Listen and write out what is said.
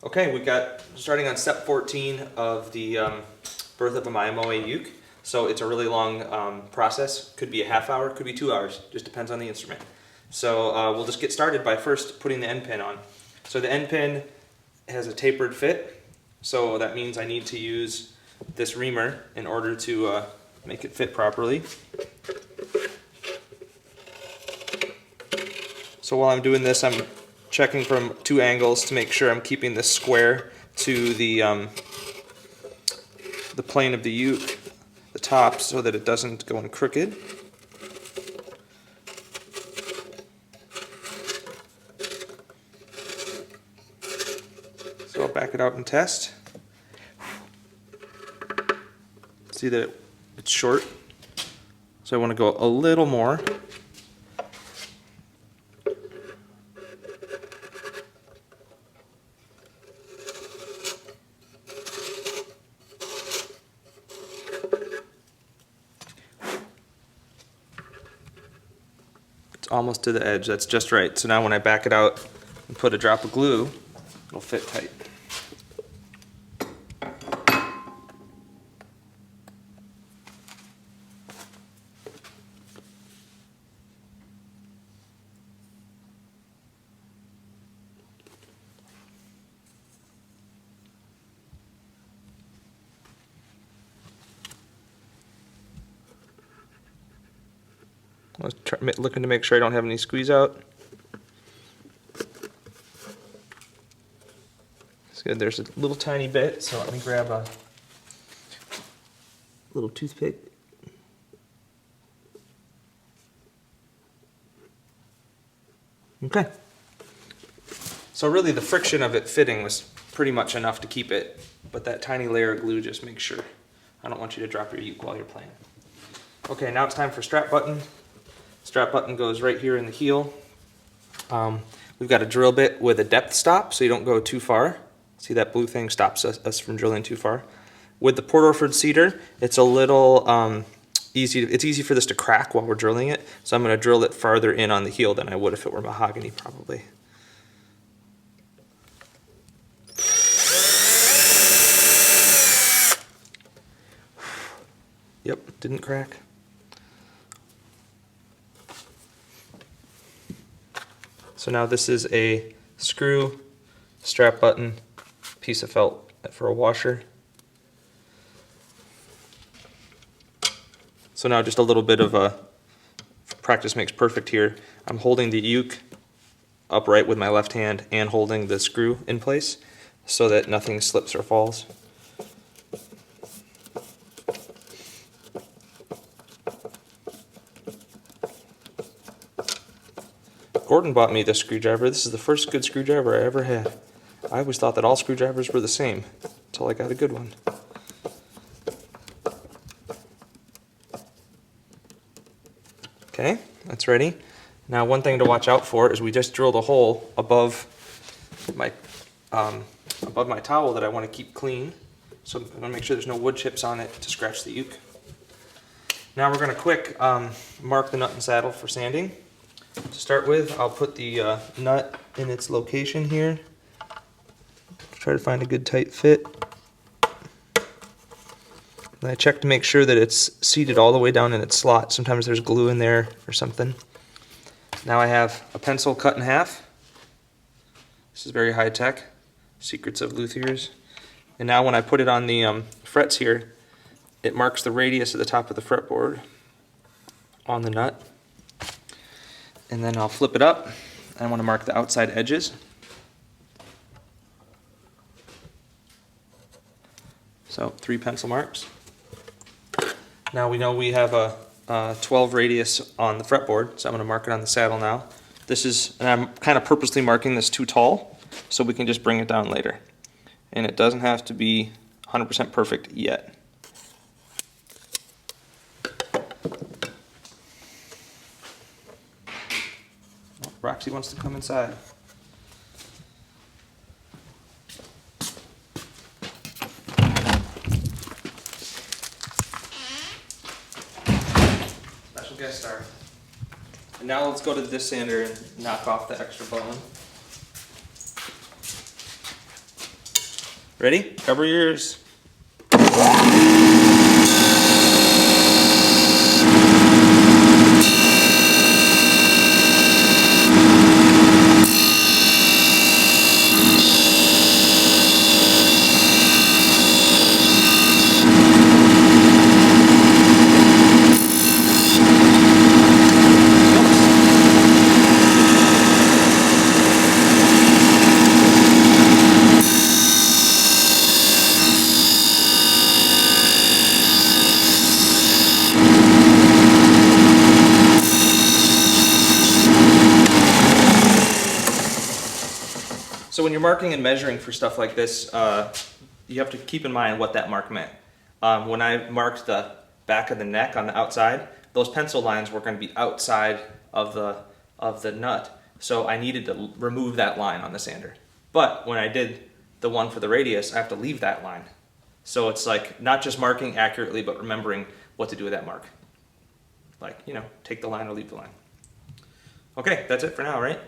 Okay, we got starting on step 14 of the birth of a Mya-Moe uke. So it's a really long process. Could be a half hour, could be 2 hours. Just depends on the instrument. So we'll just get started by first putting the end pin on. So the end pin has a tapered fit. So that means I need to use this reamer in order to make it fit properly. So while I'm doing this, I'm checking from 2 angles to make sure I'm keeping this square to the plane of the uke, the top, so that it doesn't go in crooked. So I'll back it out and test. See that it's short, so I want to go a little more. Almost to the edge, that's just right. So now when I back it out and put a drop of glue, it'll fit tight. I was looking to make sure I don't have any squeeze out. It's good. There's a little tiny bit, so let me grab a little toothpick. Okay. So really the friction of it fitting was pretty much enough to keep it, but that tiny layer of glue just makes sure. I don't want you to drop your uke while you're playing. Okay, now it's time for strap button. Strap button goes right here in the heel. We've got a drill bit with a depth stop, so you don't go too far. See, that blue thing stops us from drilling too far. With the Port Orford cedar, it's a little easy for this to crack while we're drilling it, so I'm going to drill it farther in on the heel than I would if it were mahogany, probably. Yep, didn't crack. So now this is a screw, strap button, piece of felt for a washer. So now just a little bit of practice makes perfect here. I'm holding the uke upright with my left hand and holding the screw in place so that nothing slips or falls. Gordon bought me this screwdriver. This is the first good screwdriver I ever had. I always thought that all screwdrivers were the same until I got a good one. Okay, that's ready. Now one thing to watch out for is we just drilled a hole above my towel that I want to keep clean. So I'm going to make sure there's no wood chips on it to scratch the uke. Now we're going to quick mark the nut and saddle for sanding. To start with, I'll put the nut in its location here. Try to find a good tight fit. And I check to make sure that it's seated all the way down in its slot. Sometimes there's glue in there or something. Now I have a pencil cut in half. This is very high tech. Secrets of luthiers. And now when I put it on the frets here, it marks the radius at the top of the fretboard on the nut. And then I'll flip it up. I want to mark the outside edges. So 3 pencil marks. Now we know we have a 12 radius on the fretboard, so I'm going to mark it on the saddle now. And I'm kind of purposely marking this too tall, so we can just bring it down later. And it doesn't have to be 100% perfect yet. Roxy wants to come inside. Special guest star. And now let's go to the disc sander and knock off the extra bone. Ready? Cover your ears. So when you're marking and measuring for stuff like this, you have to keep in mind what that mark meant. When I marked the back of the neck on the outside, those pencil lines were going to be outside of the nut, so I needed to remove that line on the sander. But when I did the one for the radius, I have to leave that line. So it's like not just marking accurately, but remembering what to do with that mark. Like, you know, take the line or leave the line. Okay, that's it for now, right?